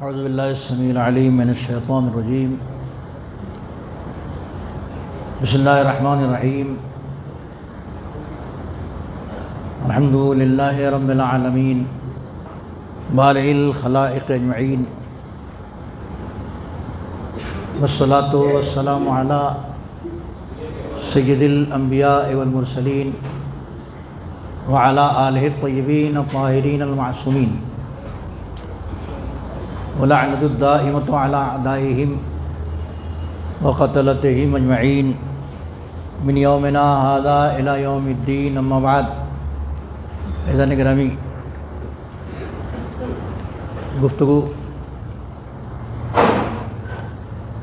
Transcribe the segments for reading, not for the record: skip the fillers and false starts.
اعوذ باللہ السمیع العلیم من الشیطان الرجیم بسم اللہ الرحمن الرحیم الحمد للہ رب العالمین بارئ الخلائق اجمعین والصلاۃ والسلام علی سید الانبیاء والمرسلین وعلی آلہ الطیبین الطاہرین المعصومین ولعنۃ الدائمۃ علی اعدائہم وقتلتہم اجمعین من یومنا ھذا الی یوم الدین، اما بعد۔ عزیزان گرامی، گفتگو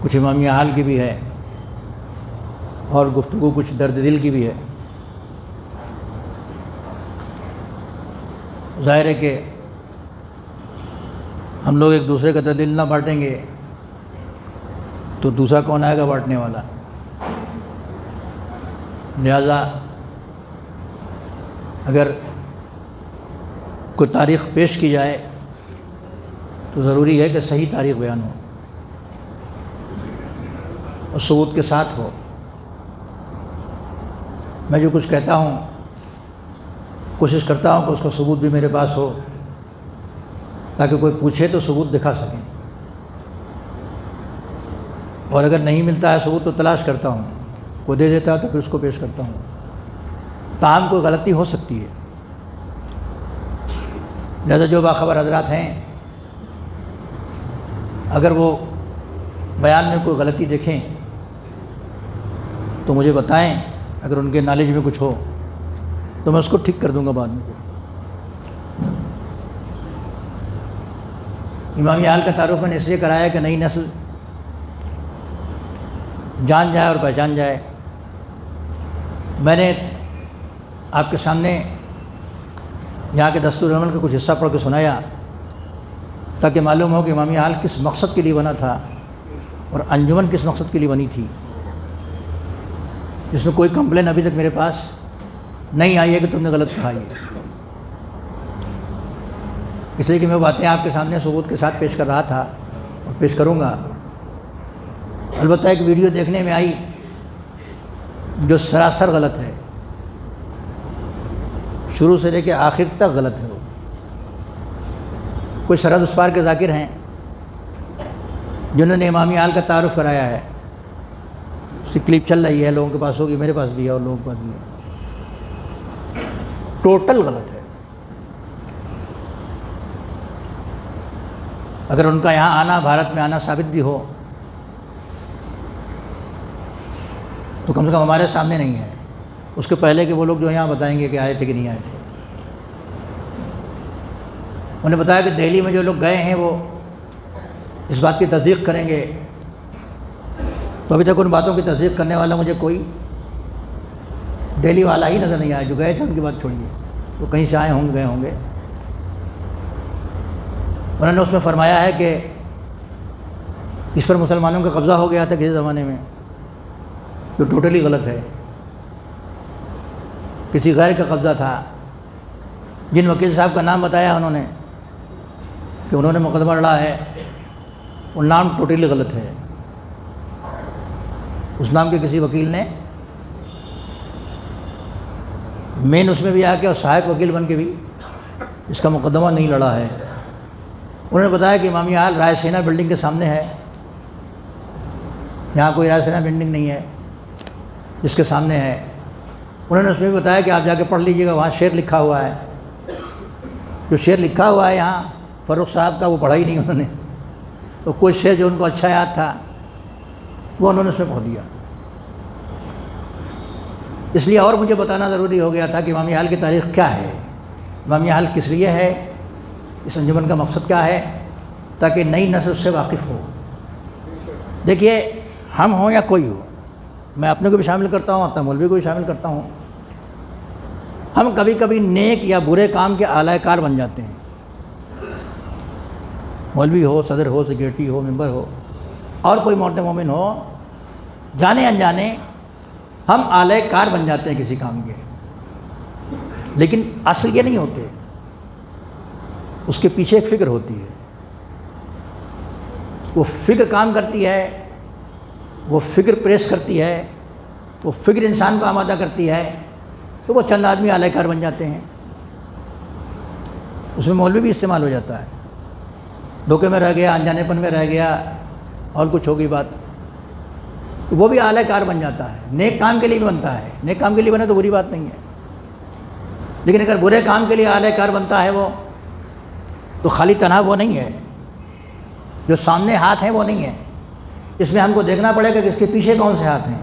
کچھ امامیہ حال کی بھی ہے اور گفتگو کچھ درد دل کی بھی ہے۔ ظاہر ہے کہ ہم لوگ ایک دوسرے کا دل نہ بانٹیں گے تو دوسرا کون آئے گا بانٹنے والا؟ لہذا اگر کوئی تاریخ پیش کی جائے تو ضروری ہے کہ صحیح تاریخ بیان ہو اور ثبوت کے ساتھ ہو۔ میں جو کچھ کہتا ہوں کوشش کرتا ہوں کہ اس کا ثبوت بھی میرے پاس ہو، تاکہ کوئی پوچھے تو ثبوت دکھا سکیں، اور اگر نہیں ملتا ہے ثبوت تو تلاش کرتا ہوں، وہ دے دیتا ہے تو پھر اس کو پیش کرتا ہوں۔ تاہم کوئی غلطی ہو سکتی ہے، لہذا جو باخبر حضرات ہیں اگر وہ بیان میں کوئی غلطی دیکھیں تو مجھے بتائیں، اگر ان کے نالج میں کچھ ہو تو میں اس کو ٹھیک کر دوں گا بعد میں۔ امامی حال کا تعارف میں نے اس لیے کرایا ہے کہ نئی نسل جان جائے اور پہچان جائے۔ میں نے آپ کے سامنے یہاں کے دستور عمل کا کچھ حصہ پڑھ کے سنایا تاکہ معلوم ہو کہ امامی حال کس مقصد کے لیے بنا تھا اور انجمن کس مقصد کے لیے بنی تھی۔ جس میں کوئی کمپلین ابھی تک میرے پاس نہیں آئی ہے کہ تم نے غلط کہا ہے، اس لیے کہ میں باتیں آپ کے سامنے ثبوت کے ساتھ پیش کر رہا تھا اور پیش کروں گا۔ البتہ ایک ویڈیو دیکھنے میں آئی جو سراسر غلط ہے، شروع سے لے کے آخر تک غلط ہے۔ وہ کوئی سرحد اسپار کے ذاکر ہیں جنہوں نے امامی حال کا تعارف کرایا ہے، اس کی کلپ چل رہی ہے، لوگوں کے پاس ہوگی، میرے پاس بھی ہے اور لوگوں کے پاس بھی ہے۔ ٹوٹل غلط ہے۔ اگر ان کا یہاں آنا، بھارت میں آنا ثابت بھی ہو تو کم سے کم ہمارے سامنے نہیں ہے، اس کے پہلے کہ وہ لوگ جو یہاں بتائیں گے کہ آئے تھے کہ نہیں آئے تھے۔ انہیں بتایا کہ دہلی میں جو لوگ گئے ہیں وہ اس بات کی تصدیق کریں گے، تو ابھی تک ان باتوں کی تصدیق کرنے والا مجھے کوئی دہلی والا ہی نظر نہیں آیا۔ جو گئے تھے ان کی بات چھوڑیے، وہ کہیں سے آئے ہوں گے، گئے ہوں گے۔ انہوں نے اس میں فرمایا ہے کہ اس پر مسلمانوں کا قبضہ ہو گیا تھا کسی زمانے میں، جو ٹوٹلی غلط ہے۔ کسی غیر کا قبضہ تھا۔ جن وکیل صاحب کا نام بتایا انہوں نے کہ انہوں نے مقدمہ لڑا ہے، وہ نام ٹوٹلی غلط ہے۔ اس نام کے کسی وکیل نے مین اس میں بھی آ کے اور سہایک وکیل بن کے بھی اس کا مقدمہ نہیں لڑا ہے۔ انہوں نے بتایا کہ امامی حال رائے سینا بلڈنگ کے سامنے ہے، یہاں کوئی رائے سینا بلڈنگ نہیں ہے جس کے سامنے ہے۔ انہوں نے اس میں بھی بتایا کہ آپ جا کے پڑھ لیجئے گا، وہاں شعر لکھا ہوا ہے۔ جو شعر لکھا ہوا ہے یہاں فاروق صاحب کا، وہ پڑھا ہی نہیں انہوں نے، تو کوئی شعر جو ان کو اچھا یاد تھا وہ انہوں نے اس میں پڑھ دیا۔ اس لیے اور مجھے بتانا ضروری ہو گیا تھا کہ امامی حال کی تاریخ کیا ہے، امامی حال کس لیے ہے، اس انجمن کا مقصد کیا ہے، تاکہ نئی نسل اس سے واقف ہو۔ دیکھیے، ہم ہوں یا کوئی ہو، میں اپنے کو بھی شامل کرتا ہوں، اپنا مولوی کو بھی شامل کرتا ہوں، ہم کبھی کبھی نیک یا برے کام کے اعلی کار بن جاتے ہیں۔ مولوی ہو، صدر ہو، سیکریٹری ہو، ممبر ہو، اور کوئی مومن مومن ہو، جانے انجانے ہم اعلی کار بن جاتے ہیں کسی کام کے، لیکن اصل یہ نہیں ہوتے، اس کے پیچھے ایک فکر ہوتی ہے۔ وہ فکر کام کرتی ہے، وہ فکر پریس کرتی ہے، وہ فکر انسان کو آمادہ کرتی ہے، تو وہ چند آدمی اعلی کار بن جاتے ہیں۔ اس میں مولوی بھی استعمال ہو جاتا ہے، دھوکے میں رہ گیا، انجانے پن میں رہ گیا، اور کچھ ہوگی بات، تو وہ بھی اعلی کار بن جاتا ہے۔ نیک کام کے لیے بھی بنتا ہے، نیک کام کے لیے بنے تو بری بات نہیں ہے، لیکن اگر برے کام کے لیے اعلی کار بنتا ہے وہ، تو خالی تنہا وہ نہیں ہے، جو سامنے ہاتھ ہیں وہ نہیں ہے، اس میں ہم کو دیکھنا پڑے گا کہ اس کے پیچھے کون سے ہاتھ ہیں،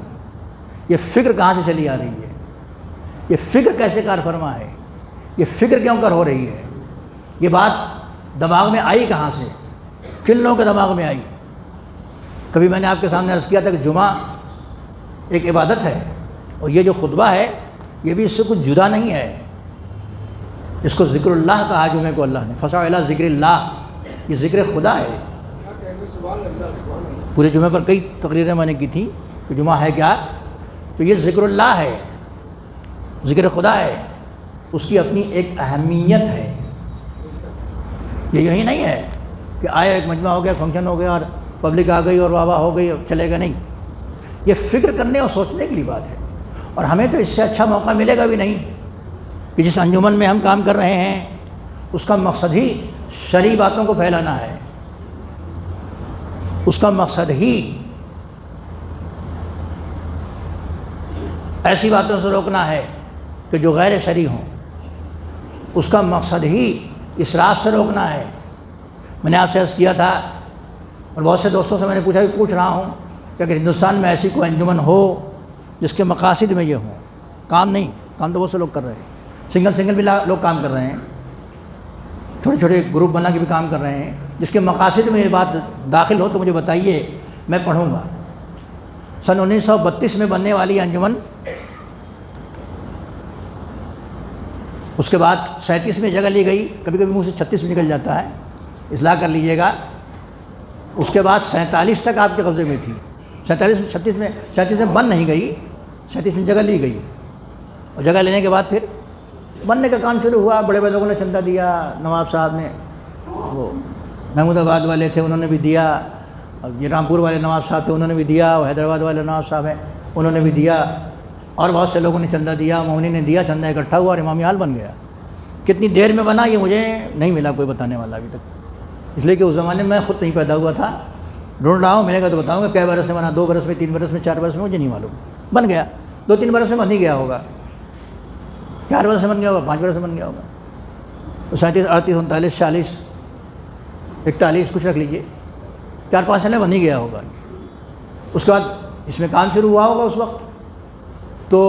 یہ فکر کہاں سے چلی آ رہی ہے، یہ فکر کیسے کار فرما ہے، یہ فکر کیوں کر ہو رہی ہے، یہ بات دماغ میں آئی کہاں سے، کن لوگوں کے دماغ میں آئی۔ کبھی میں نے آپ کے سامنے عرض کیا تھا کہ جمعہ ایک عبادت ہے، اور یہ جو خطبہ ہے یہ بھی اس سے کچھ جدا نہیں ہے، اس کو ذکر اللہ کہا جمعے کو اللہ نے، فسعوا الی ذکر اللہ، یہ ذکر خدا ہے۔ پورے جمعے پر کئی تقریریں میں نے کی تھیں کہ جمعہ ہے کیا، تو یہ ذکر اللہ ہے، ذکر خدا ہے، اس کی اپنی ایک اہمیت ہے۔ یہ یہی نہیں ہے کہ آیا ایک مجمع ہو گیا، فنکشن ہو گیا اور پبلک آ گئی اور واہ واہ ہو گئی اور چلے گا، نہیں، یہ فکر کرنے اور سوچنے کے لیے بات ہے۔ اور ہمیں تو اس سے اچھا موقع ملے گا بھی نہیں کہ جس انجمن میں ہم کام کر رہے ہیں اس کا مقصد ہی شرعی باتوں کو پھیلانا ہے، اس کا مقصد ہی ایسی باتوں سے روکنا ہے کہ جو غیر شرعی ہوں، اس کا مقصد ہی اسراف سے روکنا ہے۔ میں نے آپ سے عرض کیا تھا اور بہت سے دوستوں سے میں نے پوچھ رہا ہوں کہ اگر ہندوستان میں ایسی کوئی انجمن ہو جس کے مقاصد میں یہ ہوں، کام نہیں، کام تو بہت سے لوگ کر رہے ہیں، سنگل بھی لوگ کام کر رہے ہیں، چھوٹے چھوٹے گروپ بنا کے بھی کام کر رہے ہیں، جس کے مقاصد میں یہ بات داخل ہو تو مجھے بتائیے، میں پڑھوں گا۔ سن 1932 میں بننے والی انجمن، اس کے بعد 37 میں جگہ لی گئی، کبھی کبھی منہ سے 36 میں نکل جاتا ہے، اصلاح کر لیجئے گا۔ اس کے بعد 47 تک آپ کے قبضے میں تھی، 37 میں بن نہیں گئی، 37 میں جگہ لی گئی، اور جگہ لینے کے بعد پھر بننے کا کام شروع ہوا، بڑے بڑے لوگوں نے چندہ دیا، نواب صاحب نے، وہ محمود آباد والے تھے انہوں نے بھی دیا، اور یہ رامپور والے نواب صاحب تھے انہوں نے بھی دیا، اور حیدرآباد والے نواب صاحب ہیں انہوں نے بھی دیا، اور بہت سے لوگوں نے چندہ دیا، مومنی نے دیا، چندہ اکٹھا ہوا اور امامی حال بن گیا۔ کتنی دیر میں بنا یہ مجھے نہیں ملا کوئی بتانے والا ابھی تک، اس لیے کہ اس زمانے میں خود نہیں پیدا ہوا تھا، ڈھونڈ رہا ہوں، ملے گا تو بتاؤں گا کئے برس میں بنا، 2 برس میں، 3 برس میں، 4 برس میں، مجھے نہیں معلوم، بن گیا، 2-3 برس میں بن ہی گیا ہوگا، 4 برس میں بن گیا ہوگا، 5 برس میں بن گیا ہوگا، 37 38 39 40 41 کچھ رکھ لیجئے، 4-5 سال میں بن ہی گیا ہوگا۔ اس کے بعد اس میں کام شروع ہوا ہوگا اس وقت، تو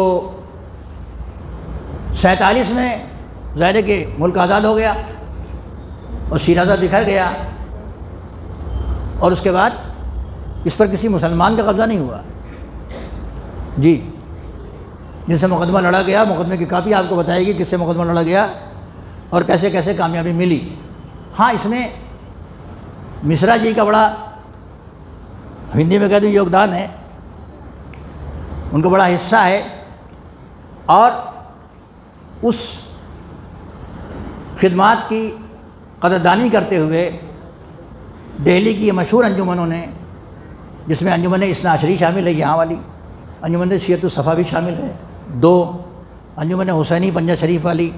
47 میں ظاہر ہے کہ ملک آزاد ہو گیا اور شیرازہ بکھر گیا، اور اس کے بعد اس پر کسی مسلمان کا قبضہ نہیں ہوا، جی، جن سے مقدمہ لڑا گیا، مقدمے کی کاپی آپ کو بتائے گی کس سے مقدمہ لڑا گیا اور کیسے کیسے کامیابی ملی۔ ہاں، اس میں مصرا جی کا بڑا، ہندی میں کہہ دوں، یوگدان ہے، ان کا بڑا حصہ ہے، اور اس خدمات کی قدردانی کرتے ہوئے دہلی کی یہ مشہور انجمنوں نے، جس میں انجمن اثنا عشری شامل ہے، یہاں والی انجمن شیعۃ الصفا بھی شامل ہے، 2 انجمن حسینی پنجہ شریف والی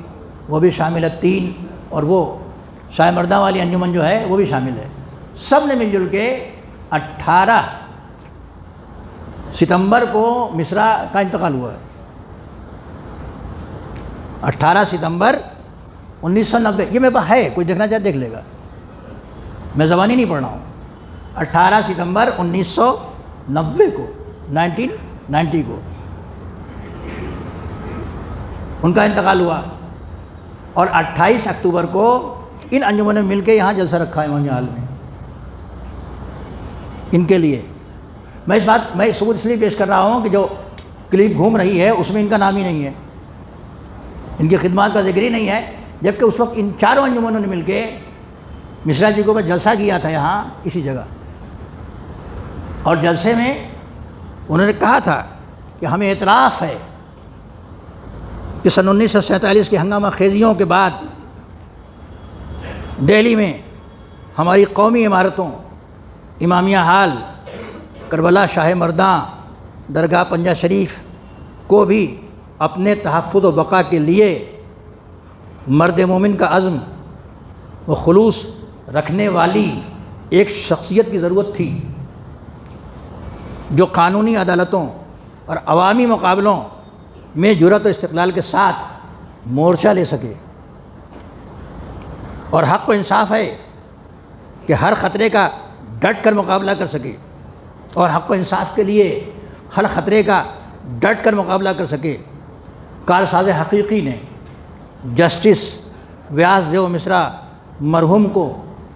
وہ بھی شامل ہے، 3 اور وہ شاہ مرداں والی انجمن جو ہے وہ بھی شامل ہے، سب نے مل جل کے 18 ستمبر کو مصرا کا انتقال ہوا ہے، 18 ستمبر 1990، یہ میرے پاس ہے، کوئی دیکھنا چاہے دیکھ لے گا، میں زبانی نہیں پڑھ رہا ہوں، 18 ستمبر 1990 کو، 1990 کو ان کا انتقال ہوا، اور 28 اکتوبر کو ان انجمنوں نے مل کے یہاں جلسہ رکھا ہے امامی حال میں ان کے لیے۔ میں ثبوت اس لیے پیش کر رہا ہوں کہ جو کلپ گھوم رہی ہے اس میں ان کا نام ہی نہیں ہے، ان کی خدمات کا ذکر ہی نہیں ہے، جبکہ اس وقت ان چاروں انجمنوں نے مل کے مصرا جی کو بس جلسہ کیا تھا یہاں اسی جگہ، اور جلسے میں انہوں نے کہا تھا کہ ہمیں اعتراف ہے کہ سن 1947 کی ہنگامہ خیزیوں کے بعد دہلی میں ہماری قومی عمارتوں امامیہ حال کربلا شاہ مرداں درگاہ پنجہ شریف کو بھی اپنے تحفظ و بقا کے لیے مرد مومن کا عزم و خلوص رکھنے والی ایک شخصیت کی ضرورت تھی جو قانونی عدالتوں اور عوامی مقابلوں میں جرأت و استقلال کے ساتھ مورچہ لے سکے، اور حق و انصاف ہے کہ ہر خطرے کا ڈٹ کر مقابلہ کر سکے، اور حق و انصاف کے لیے ہر خطرے کا ڈٹ کر مقابلہ کر سکے۔ کارساز حقیقی نے جسٹس ویاس دیو مشرا مرحوم کو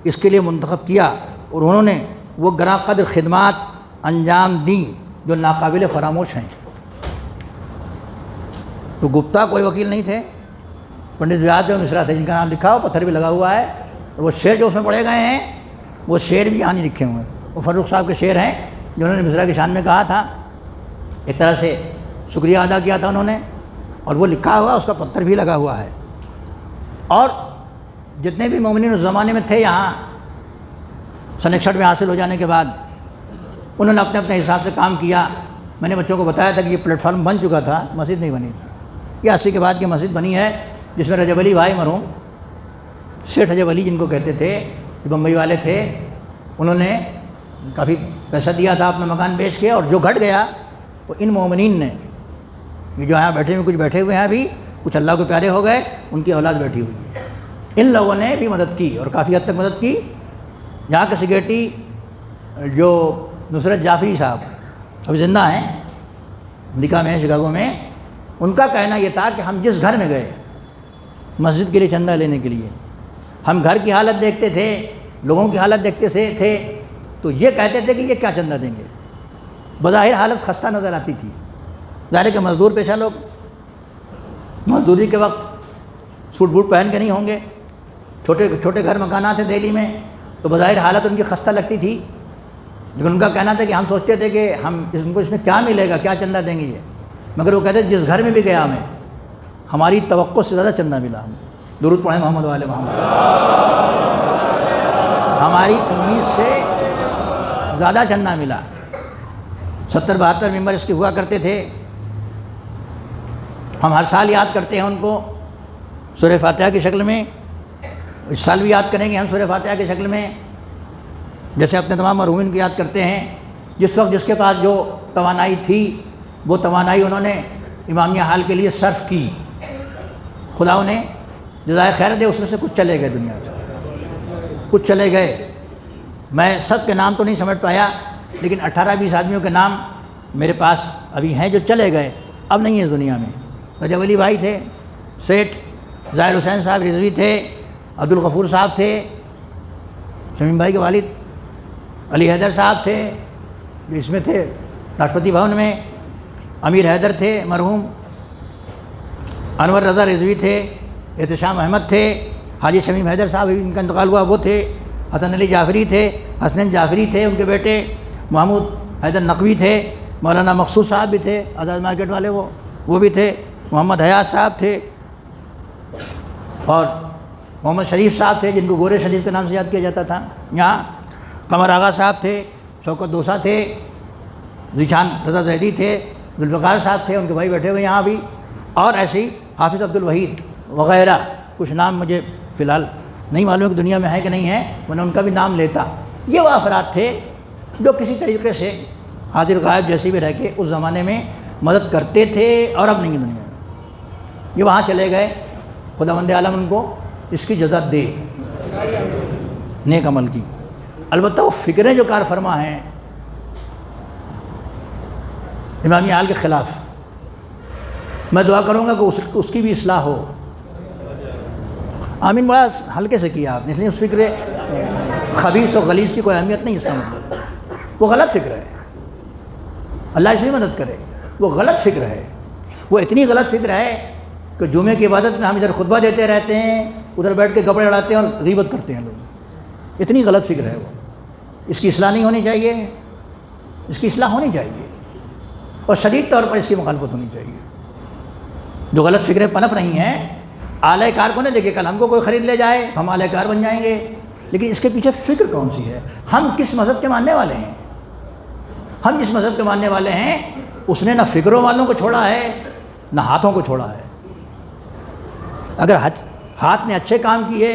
اس کے لیے منتخب کیا، اور انہوں نے وہ گراں قدر خدمات انجام دیں جو ناقابل فراموش ہیں۔ تو گپتا کوئی وکیل نہیں تھے، پنڈت ویاس دیو مشرا تھے، جن کا نام لکھا ہو، پتھر بھی لگا ہوا ہے، اور وہ شعر جو اس میں پڑھے گئے ہیں وہ شعر بھی یہاں نہیں لکھے ہوئے ہیں، وہ فروخ صاحب کے شعر ہیں جو انہوں نے مشرا کی شان میں کہا تھا، ایک طرح سے شکریہ ادا کیا تھا انہوں نے، اور وہ لکھا ہوا، اس کا پتھر بھی لگا ہوا ہے۔ اور جتنے بھی مومنین اس زمانے میں تھے یہاں سن 61 میں حاصل ہو جانے کے بعد، انہوں نے اپنے اپنے حساب سے کام کیا۔ میں نے بچوں کو بتایا تھا کہ یہ پلیٹ فارم بن چکا تھا، مسجد نہیں بنی تھی، یہ 80 کے بعد کی مسجد بنی ہے، جس میں رجب علی بھائی مرحوم، سیٹھ رجب علی جن کو کہتے تھے، جو بمبئی والے تھے، انہوں نے کافی پیسہ دیا تھا اپنا مکان بیچ کے، اور جو گھٹ گیا وہ ان مومنین نے، یہ جو یہاں بیٹھے ہوئے، کچھ بیٹھے ہوئے ہیں ابھی، کچھ اللہ کو پیارے ہو گئے، ان کی اولاد بیٹھی ہوئی ہے، ان لوگوں نے بھی مدد کی اور کافی حد تک مدد کی۔ یہاں کے سیکریٹری جو نصرت جعفری صاحب ابھی زندہ ہیں، امریکہ میں، شکاگو میں، ان کا کہنا یہ تھا کہ ہم جس گھر میں گئے مسجد کے لیے چندہ لینے کے لیے، ہم گھر کی حالت دیکھتے تھے، لوگوں کی حالت دیکھتے تھے، تو یہ کہتے تھے کہ یہ کیا چندہ دیں گے، بظاہر حالت خستہ نظر آتی تھی۔ ظاہر ہے کہ مزدور پیشہ لوگ مزدوری کے وقت سوٹ بوٹ پہن کے نہیں ہوں گے، چھوٹے چھوٹے گھر مکانات ہیں دہلی میں، تو بظاہر حالت ان کی خستہ لگتی تھی، لیکن ان کا کہنا تھا کہ ہم سوچتے تھے کہ ہم ان کو اس میں کیا ملے گا، کیا چندہ دیں گے یہ، مگر وہ کہتے جس گھر میں بھی گیا ہمیں، ہماری توقع سے زیادہ چندہ ملا ہمیں۔ درود پڑھیں محمد والے محمد۔ ہماری امید سے زیادہ چندہ ملا۔ 70-72 ممبر اس کے ہوا کرتے تھے، ہم ہر سال یاد کرتے ہیں ان کو سورہ فاتحہ کی شکل میں، اس سال بھی یاد کریں گے ہم سورہ فاتحہ کی شکل میں، جیسے اپنے تمام مرحومین کو یاد کرتے ہیں۔ جس وقت جس کے پاس جو توانائی تھی، وہ توانائی انہوں نے امامیہ حال کے لیے صرف کی، خدا انہیں جزائے خیر دے۔ اس میں سے کچھ چلے گئے، دنیا سے کچھ چلے گئے، میں سب کے نام تو نہیں سمجھ پایا، لیکن 18-20 آدمیوں کے نام میرے پاس ابھی ہیں جو چلے گئے، اب نہیں ہے اس دنیا میں۔ رجب علی بھائی تھے، سیٹھ ظاہر حسین صاحب رضوی تھے، عبدالغفور صاحب تھے، شمیم بھائی کے والد علی حیدر صاحب تھے جو اس میں تھے راشٹرپتی بھون میں، امیر حیدر تھے مرحوم، انور رضا رضوی تھے، احتشام احمد تھے، حاجی شمیم حیدر صاحب ان کا انتقال ہوا وہ تھے، حسن علی جعفری تھے، حسنین جعفری تھے ان کے بیٹے، محمود حیدر نقوی تھے، مولانا مقصود صاحب بھی تھے آزاد مارکیٹ والے، وہ بھی تھے، محمد حیات صاحب تھے، اور محمد شریف صاحب تھے جن کو گورے شریف کے نام سے یاد کیا جاتا تھا یہاں، قمر آغا صاحب تھے، شوکت دوسا تھے، ذیشان رضا زیدی تھے، ذوالفقار صاحب تھے، ان کے بھائی بیٹھے ہوئے یہاں بھی، اور ایسے ہی حافظ عبدالوحید وغیرہ، کچھ نام مجھے فی الحال نہیں معلوم کہ دنیا میں ہے کہ نہیں ہے، ورنہ ان کا بھی نام لیتا۔ یہ وہ افراد تھے جو کسی طریقے سے حاضر غائب جیسے بھی رہ کے اس زمانے میں مدد کرتے تھے، اور اب نہیں دنیا میں، یہ وہاں چلے گئے، خداوند عالم ان کو اس کی جزا دے نیک عمل کی۔ البتہ وہ فکریں جو کار فرما ہیں امامیہ حال کے خلاف، میں دعا کروں گا کہ اس کی بھی اصلاح ہو۔ آمین بڑا ہلکے سے کیا آپ نے، اس لیے اس فکر خبیث و غلیظ کی کوئی اہمیت نہیں، اس کا مطلب وہ غلط فکر ہے، اللہ اس لیے مدد کرے، وہ غلط فکر ہے، وہ اتنی غلط فکر ہے کہ جمعے کی عبادت میں ہم ادھر خطبہ دیتے رہتے ہیں، ادھر بیٹھ کے کپڑے اڑاتے ہیں اور غیبت کرتے ہیں لوگ، اتنی غلط فکر ہے وہ۔ اس کی اصلاح نہیں ہونی چاہیے، اس کی اصلاح ہونی چاہیے، اور شدید طور پر اس کی مخالفت ہونی چاہیے۔ جو غلط فکریں پنپ رہی ہیں، اعلی کار کو نہیں دیکھے، کل ہم کو کوئی خرید لے جائے تو ہم اعلی کار بن جائیں گے، لیکن اس کے پیچھے فکر کون سی ہے؟ ہم کس مذہب کے ماننے والے ہیں؟ ہم جس مذہب کے ماننے والے ہیں اس نے نہ فکروں والوں کو چھوڑا ہے نہ ہاتھوں کو چھوڑا ہے۔ اگر ہاتھ نے اچھے کام کیے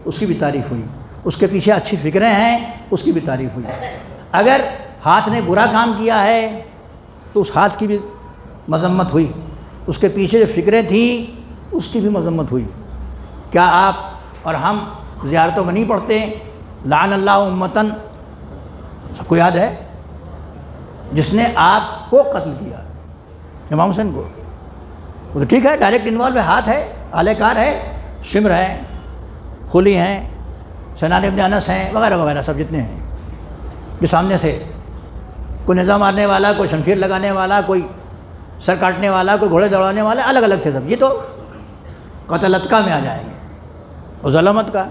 اس کی بھی تعریف ہوئی، اس کے پیچھے اچھی فکریں ہیں اس کی بھی تعریف ہوئی۔ اگر ہاتھ نے برا کام کیا ہے تو اس ہاتھ کی بھی مذمت ہوئی، اس کے پیچھے جو فکریں تھیں اس کی بھی مذمت ہوئی۔ کیا آپ اور ہم زیارتوں میں نہیں پڑھتے لعن اللہ امتن، سب کو یاد ہے، جس نے آپ کو قتل کیا، امام حسین کو؟ وہ تو ٹھیک ہے ڈائریکٹ انوالو ہے، ہاتھ ہے، اعلی کار ہے، شمر ہے، خلی ہیں، سنان ابن انس ہیں، وغیرہ وغیرہ سب جتنے ہیں، جو سامنے سے کوئی نظام مارنے والا، کوئی شمشیر لگانے والا، کوئی سر کاٹنے والا، کوئی گھوڑے دوڑانے والا، الگ الگ تھے سب۔ یہ تو قتلت کا میں آ جائیں گے، اور ظلمت کا،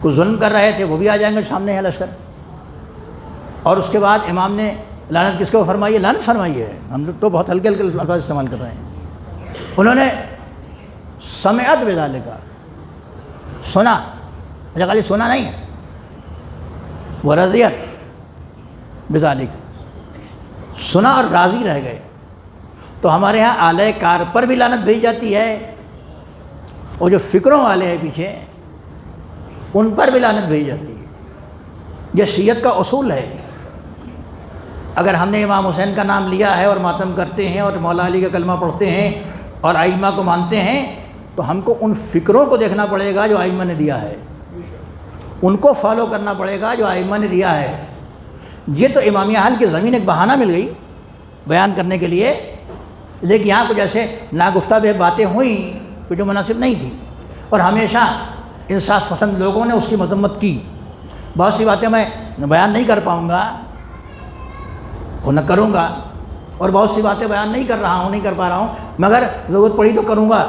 کوئی ظلم کر رہے تھے وہ بھی آ جائیں گے، سامنے ہے لشکر۔ اور اس کے بعد امام نے لعنت کس کو فرمائی ہے؟ لعنت فرمائی ہے۔ ہم لوگ تو بہت ہلکے ہلکے الفاظ استعمال کر رہے ہیں۔ انہوں نے سمعت بذالک، سنا، اچھا خالی سنا نہیں، وہ رضیت بذالک، سنا اور راضی رہ گئے۔ تو ہمارے ہاں اعلی کار پر بھی لعنت بھیج جاتی ہے، اور جو فکروں والے ہیں پیچھے ان پر بھی لعنت بھیج جاتی ہے۔ یہ شیعت کا اصول ہے۔ اگر ہم نے امام حسین کا نام لیا ہے اور ماتم کرتے ہیں اور مولا علی کا کلمہ پڑھتے ہیں اور ائمہ کو مانتے ہیں تو ہم کو ان فکروں کو دیکھنا پڑے گا جو ائمہ نے دیا ہے، ان کو فالو کرنا پڑے گا جو ائمہ نے دیا ہے۔ یہ تو امامیہ حل کی زمین ایک بہانہ مل گئی بیان کرنے کے لیے، لیکن یہاں کچھ ایسے ناگفتہ بے باتیں ہوئیں کہ جو مناسب نہیں تھیں، اور ہمیشہ انصاف پسند لوگوں نے اس کی مذمت کی۔ بہت سی باتیں میں بیان نہیں کر پاؤں گا اور نہ کروں گا، اور بہت سی باتیں بیان نہیں کر رہا ہوں، نہیں کر پا رہا ہوں، مگر ضرورت پڑی تو کروں گا،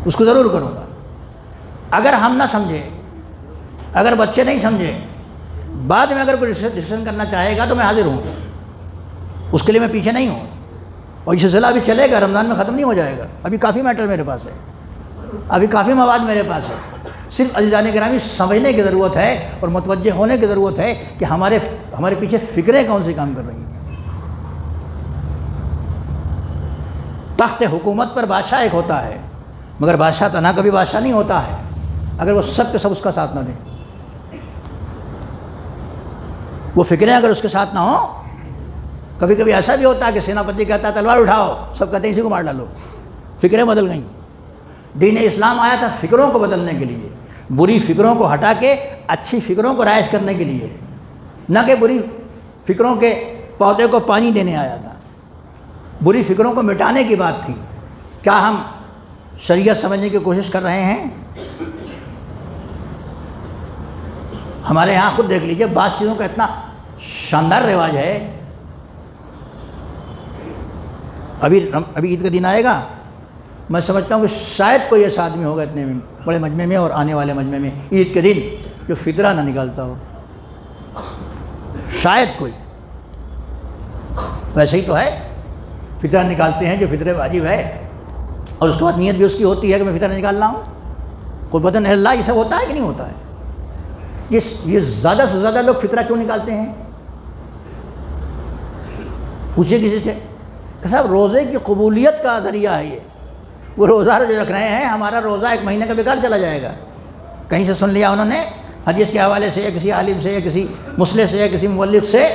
اس کو ضرور کروں گا۔ اگر ہم نہ سمجھیں، اگر بچے نہیں سمجھیں، بعد میں اگر کوئی ڈسیشن کرنا چاہے گا تو میں حاضر ہوں، اس کے لیے میں پیچھے نہیں ہوں۔ اور یہ سلسلہ ابھی چلے گا، رمضان میں ختم نہیں ہو جائے گا، ابھی کافی میٹر میرے پاس ہے، ابھی کافی مواد میرے پاس ہے۔ صرف عزیزان گرامی سمجھنے کی ضرورت ہے اور متوجہ ہونے کی ضرورت ہے کہ ہمارے پیچھے فکریں کون سی کام کر رہی ہیں۔ تخت حکومت پر بادشاہ ایک ہوتا ہے، مگر بادشاہ تنہا کبھی بادشاہ نہیں ہوتا ہے اگر وہ سب کے سب اس کا ساتھ نہ دیں۔ وہ فکریں اگر اس کے ساتھ نہ ہوں، کبھی کبھی ایسا بھی ہوتا ہے کہ سیناپتی کہتا ہے تلوار اٹھاؤ، سب کہتے ہیں اسی کو مار ڈالو، فکریں بدل گئیں۔ دین اسلام آیا تھا فکروں کو بدلنے کے لیے، بری فکروں کو ہٹا کے اچھی فکروں کو رائج کرنے کے لیے، نہ کہ بری فکروں کے پودے کو پانی دینے آیا تھا۔ بری فکروں کو مٹانے کی بات تھی۔ کیا ہم شریعت سمجھنے کی کوشش کر رہے ہیں؟ ہمارے ہاں خود دیکھ لیجئے، بعض چیزوں کا اتنا شاندار رواج ہے۔ ابھی عید کا دن آئے گا، میں سمجھتا ہوں کہ شاید کوئی ایسا آدمی ہوگا اتنے میں بڑے مجمع میں اور آنے والے مجمع میں عید کے دن جو فطرہ نہ نکالتا ہو، شاید کوئی۔ ویسے ہی تو ہے، فطرہ نکالتے ہیں جو فطرے واجب ہے، اور اس کے بعد نیت بھی اس کی ہوتی ہے کہ میں فطرہ نکال رہا ہوں، قربتاً اللہ۔ یہ سب ہوتا ہے کہ نہیں ہوتا ہے؟ یہ زیادہ سے زیادہ لوگ فطرہ کیوں نکالتے ہیں؟ پوچھے کسی سے کہ صاحب روزے کی قبولیت کا ذریعہ ہے یہ، وہ روزہ جو رکھ رہے ہیں، ہمارا روزہ ایک مہینے کا بیکار چلا جائے گا۔ کہیں سے سن لیا انہوں نے حدیث کے حوالے سے، یا کسی عالم سے، یا کسی مسلح سے، یا کسی مولد سے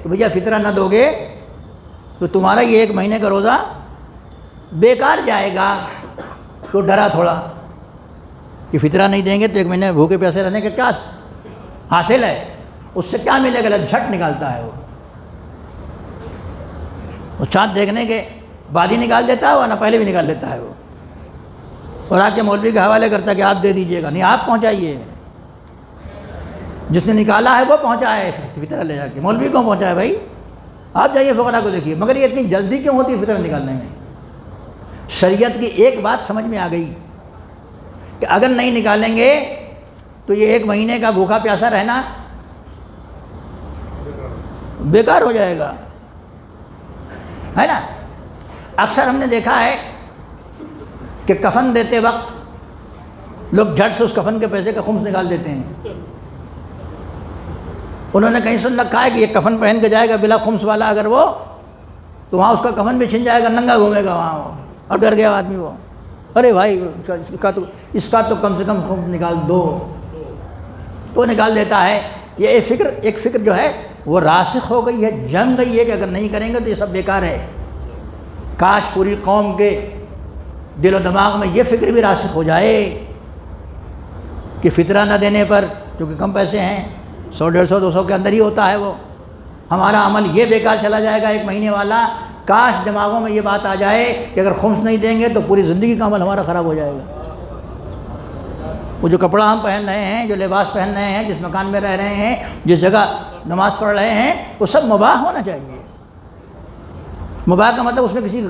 کہ بھیا فطرہ نہ دو گے تو تمہارا یہ ایک مہینے کا روزہ بیکار جائے گا۔ تو ڈرا تھوڑا کہ فطرہ نہیں دیں گے تو ایک مہینے بھوکے پیاسے رہنے کا کیا حاصل ہے، اس سے کیا ملے گا؟ جھٹ نکالتا ہے وہ چاند دیکھنے کے بعد ہی نکال دیتا ہے، ورنہ پہلے بھی نکال لیتا ہے وہ، اور آ کے مولوی کے حوالے کرتا ہے کہ آپ دے دیجئے گا۔ نہیں، آپ پہنچائیے، جس نے نکالا ہے وہ پہنچائے فطرہ لے جا کے، مولوی کون پہنچائے بھائی؟ آپ جائیے فقراء کو دیکھیے۔ مگر یہ اتنی جلدی کیوں ہوتی ہے فطرہ نکالنے میں؟ شریعت کی ایک بات سمجھ میں آ گئی کہ اگر نہیں نکالیں گے تو یہ ایک مہینے کا بھوکا پیاسا رہنا بیکار ہو جائے گا، ہے نا؟ اکثر ہم نے دیکھا ہے کہ کفن دیتے وقت لوگ جھٹ سے اس کفن کے پیسے کا خمس نکال دیتے ہیں۔ انہوں نے کہیں سن رکھا ہے کہ یہ کفن پہن کے جائے گا بلا خمس والا اگر وہ، تو وہاں اس کا کفن بھی چھن جائے گا، ننگا گھومے گا وہاں وہ، اور ڈر گیا آدمی وہ، ارے بھائی اس کا تو کم سے کم خمس نکال دو، تو نکال دیتا ہے۔ یہ ایک فکر جو ہے وہ راسخ ہو گئی ہے، جم گئی ہے کہ اگر نہیں کریں گے تو یہ سب بیکار ہے۔ کاش پوری قوم کے دل و دماغ میں یہ فکر بھی راسخ ہو جائے کہ فطرہ نہ دینے پر، کیونکہ کم پیسے ہیں، 100 150 200 کے اندر ہی ہوتا ہے وہ، ہمارا عمل یہ بیکار چلا جائے گا 1 مہینے والا۔ کاش دماغوں میں یہ بات آ جائے کہ اگر خمس نہیں دیں گے تو پوری زندگی کا عمل ہمارا خراب ہو جائے گا۔ وہ جو کپڑا ہم پہن رہے ہیں، جو لباس پہن رہے ہیں، جس مکان میں رہ رہے ہیں، جس جگہ نماز پڑھ رہے ہیں، وہ سب مباح ہونا چاہیے۔ مباح کا مطلب اس میں کسی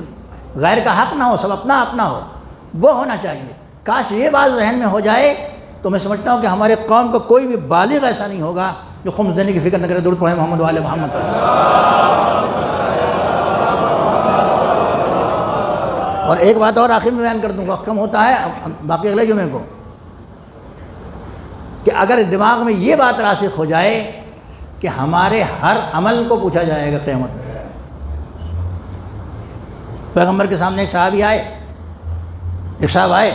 غیر کا حق نہ ہو، سب اپنا اپنا ہو، وہ ہونا چاہیے۔ کاش یہ بات ذہن میں ہو جائے تو میں سمجھتا ہوں کہ ہمارے قوم کا کوئی بھی بالغ ایسا نہیں ہوگا جو خمس دینے کی فکر نہ کرے۔ درود پڑھیں محمد وآل محمد پر۔ اور ایک بات اور آخر میں بیان کر دوں، وقت کم ہوتا ہے، باقی اگلے جمعے کو، کہ اگر دماغ میں یہ بات راسخ ہو جائے کہ ہمارے ہر عمل کو پوچھا جائے گا قیامت میں۔ پیغمبر کے سامنے ایک صحابی آئے، ایک صاحب آئے،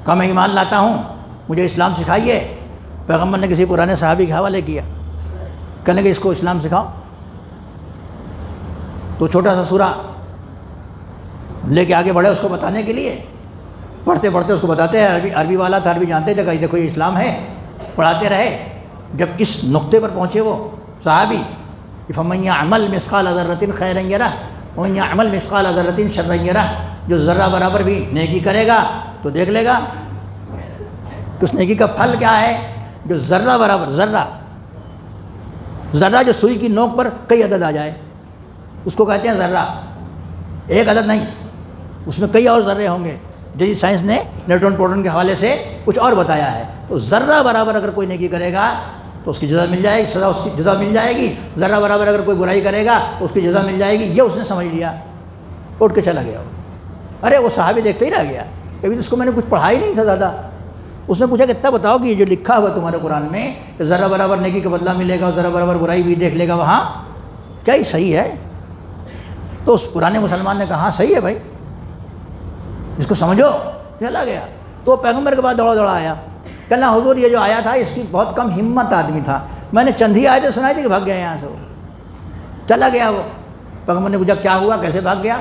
کہا میں ایمان لاتا ہوں، مجھے اسلام سکھائیے۔ پیغمبر نے کسی پرانے صحابی کے حوالے کیا، کہنے کہ اس کو اسلام سکھاؤ۔ تو چھوٹا سا سورہ لے کے آگے بڑھے اس کو بتانے کے لیے، پڑھتے پڑھتے اس کو بتاتے ہیں، عربی والا تھا، عربی جانتے تھے، کہ دیکھو یہ اسلام ہے، پڑھاتے رہے۔ جب اس نقطے پر پہنچے وہ صحابی، فَمَن يَعْمَلْ مِثْقَالَ ذَرَّةٍ خَيْرًا يَرَهُ وَمَن يَعْمَلْ مِثْقَالَ ذَرَّةٍ شَرًّا يَرَهُ، جو ذرہ برابر بھی نیکی کرے گا تو دیکھ لے گا کہ اس نیکی کا پھل کیا ہے۔ جو ذرہ برابر، ذرہ جو سوئی کی نوک پر کئی عدد آ جائے اس کو کہتے ہیں ذرہ، ایک عدد نہیں، اس میں کئی اور ذرے ہوں گے۔ جی سائنس نے نیوٹن پروٹون کے حوالے سے کچھ اور بتایا ہے۔ تو ذرہ برابر اگر کوئی نیکی کرے گا تو اس کی جزا مل جائے گی، سزا اس کی جزا مل جائے گی۔ ذرہ برابر اگر کوئی برائی کرے گا تو اس کی جزا مل جائے گی۔ یہ اس نے سمجھ لیا، اٹھ کے چلا گیا۔ ارے وہ صحابی دیکھتے ہی رہ گیا، کبھی اس کو میں نے کچھ پڑھا ہی نہیں تھا زیادہ۔ اس نے پوچھا کہ اتنا بتاؤ کہ یہ جو لکھا ہوا تمہارے قرآن میں کہ ذرہ برابر نیکی کا بدلہ ملے گا اور ذرہ برابر برائی بھی دیکھ لے گا، وہاں کیا یہ صحیح ہے؟ تو اس پرانے مسلمان نے کہا ہاں صحیح ہے بھائی، اس کو سمجھو۔ چلا گیا تو پیغمبر کے بعد دوڑا دوڑا آیا، کہنا حضور یہ جو آیا تھا اس کی بہت کم ہمت آدمی تھا، میں نے چند ہی آیتیں سنائی تھی کہ بھاگ گیا یہاں سے، وہ چلا گیا۔ وہ پیغمبر نے پوچھا کیا ہوا، کیسے بھاگ گیا؟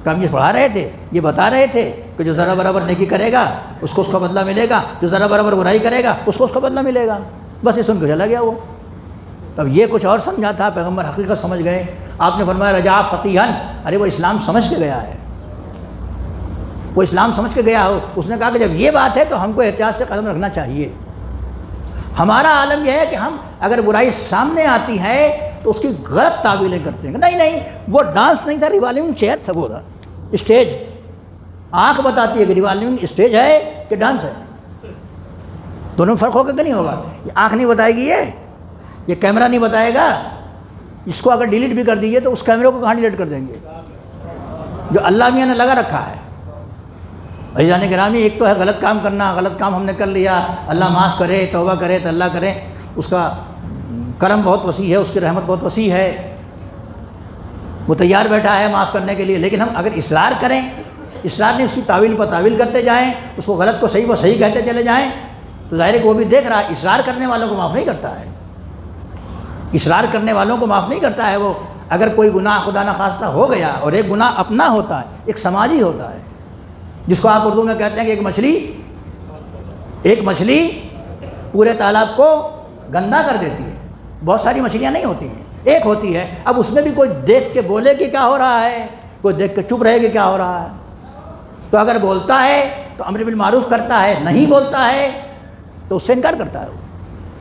کہ ہم یہ پڑھا رہے تھے، یہ بتا رہے تھے کہ جو ذرہ برابر نیکی کرے گا اس کو اس کا بدلہ ملے گا، جو ذرہ برابر برائی کرے گا اس کو اس کا بدلہ ملے گا۔ بس یہ سن کے چلا گیا وہ۔ تب یہ کچھ اور سمجھا تھا، پیغمبر حقیقت سمجھ گئے۔ آپ نے فرمایا رجع فقیہن، ارے وہ اسلام سمجھ کے گیا ہے، وہ اسلام سمجھ کے گیا ہو۔ اس نے کہا کہ جب یہ بات ہے تو ہم کو احتیاط سے قدم رکھنا چاہیے۔ ہمارا عالم یہ ہے کہ ہم اگر برائی سامنے آتی ہے تو اس کی غلط تعویلیں کرتے ہیں۔ نہیں وہ ڈانس نہیں تھا، ریوالونگ چیئر تھا، وہ تھا اسٹیج۔ آنکھ بتاتی ہے کہ ریوالونگ اسٹیج ہے کہ ڈانس ہے، دونوں میں فرق ہوگا کہ نہیں ہوگا؟ یہ آنکھ نہیں بتائے گی، یہ کیمرہ نہیں بتائے گا۔ اس کو اگر ڈیلیٹ بھی کر دیجیے تو اس کیمرے کو کہاں ڈیلیٹ کر دیں گے جو اللہ میاں نے لگا رکھا ہے۔ عزیزان گرامی، ایک تو ہے غلط کام کرنا، غلط کام ہم نے کر لیا، اللہ معاف کرے، توبہ کرے تو اللہ کرے، اس کا کرم بہت وسیع ہے، اس کی رحمت بہت وسیع ہے، وہ تیار بیٹھا ہے معاف کرنے کے لیے۔ لیکن ہم اگر اصرار کریں، اصرار نہیں، اس کی تعویل پر تعویل کرتے جائیں، اس کو غلط کو صحیح و صحیح کہتے چلے جائیں، تو ظاہر ہے کہ وہ بھی دیکھ رہا ہے، اصرار کرنے والوں کو معاف نہیں کرتا ہے، اصرار کرنے والوں کو معاف نہیں کرتا ہے وہ۔ اگر کوئی گناہ خدا نخواستہ ہو گیا، اور ایک گناہ اپنا ہوتا ہے، ایک سماجی ہوتا ہے، جس کو آپ اردو میں کہتے ہیں کہ ایک مچھلی پورے تالاب کو گندا کر دیتی ہے۔ بہت ساری مچھلیاں نہیں ہوتی ہیں، ایک ہوتی ہے۔ اب اس میں بھی کوئی دیکھ کے بولے کہ کیا ہو رہا ہے، کوئی دیکھ کے چپ رہے کہ کیا ہو رہا ہے۔ تو اگر بولتا ہے تو امر بالمعروف کرتا ہے، نہیں بولتا ہے تو اس سے انکار کرتا ہے۔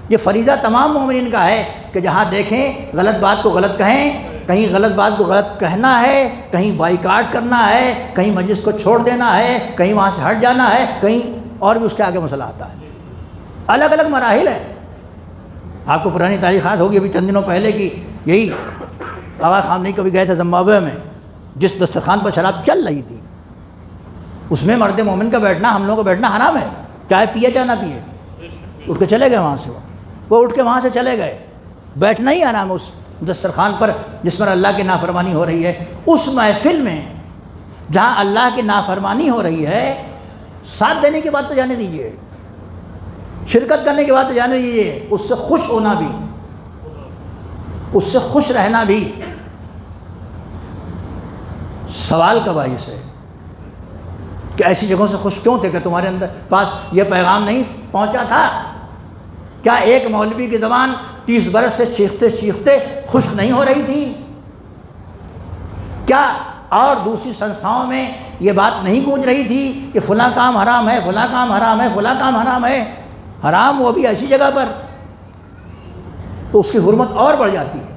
یہ فریضہ تمام مومنین کا ہے کہ جہاں دیکھیں غلط بات کو غلط کہیں، کہیں غلط بات کو غلط کہنا ہے، کہیں بائیکاٹ کرنا ہے، کہیں مجلس کو چھوڑ دینا ہے، کہیں وہاں سے ہٹ جانا ہے، کہیں اور بھی اس کے آگے مسئلہ آتا ہے۔ الگ الگ مراحل ہیں۔ آپ کو پرانی تاریخات ہوگی، ابھی چند دنوں پہلے کی، یہی آغا خامنئی کبھی گئے تھے زمبابوے میں، جس دسترخوان پر شراب چل رہی تھی اس میں مرد مومن کا بیٹھنا، ہم لوگوں کا بیٹھنا حرام ہے۔ چائے پیے چاہے نہ پیے، اٹھ کے چلے گئے وہاں سے، وہ اٹھ کے وہاں سے چلے گئے، بیٹھنا ہی آرام اس دسترخوان پر جس پر اللہ کی نافرمانی ہو رہی ہے، اس محفل میں جہاں اللہ کی نافرمانی ہو رہی ہے، ساتھ دینے کے بعد تو جانے دیجیے، شرکت کرنے کے بعد تو جانے دیجیے، اس سے خوش ہونا بھی، اس سے خوش رہنا بھی سوال کا باعث ہے کہ ایسی جگہوں سے خوش کیوں تھے کہ تمہارے اندر پاس یہ پیغام نہیں پہنچا تھا؟ کیا ایک مولوی کی زبان 30 برس سے چیختے چیختے خشک نہیں ہو رہی تھی؟ کیا اور دوسری سنستھاؤں میں یہ بات نہیں گونج رہی تھی کہ فلاں کام حرام ہے، فلاں کام حرام ہے، فلاں کام حرام ہے؟ حرام وہ بھی ایسی جگہ پر، تو اس کی حرمت اور بڑھ جاتی ہے۔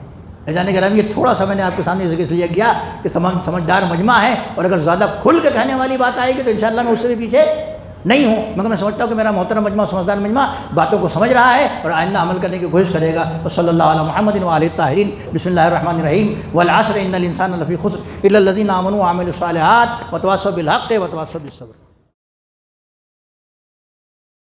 جان گرامی، یہ تھوڑا سا میں نے آپ کے سامنے ذکر اس لیے کیا کہ تمام سمجھدار مجمع ہے، اور اگر زیادہ کھل کے کہنے والی بات آئے گی تو انشاءاللہ میں اس سے بھی پیچھے نہیں ہوں، مگر میں سمجھتا ہوں کہ میرا محترم مجمع سمجھدار مجمع باتوں کو سمجھ رہا ہے اور آئندہ عمل کرنے کی کوشش کرے گا۔ وصلی اللہ علی محمد وآلہ الطاہرین۔ بسم اللہ الرحمن الرحیم۔ والعصر ان الانسان لفی خسر الا الذین آمنوا وعملوا الصالحات وتواصوا بالحق وتواصوا بالصبر۔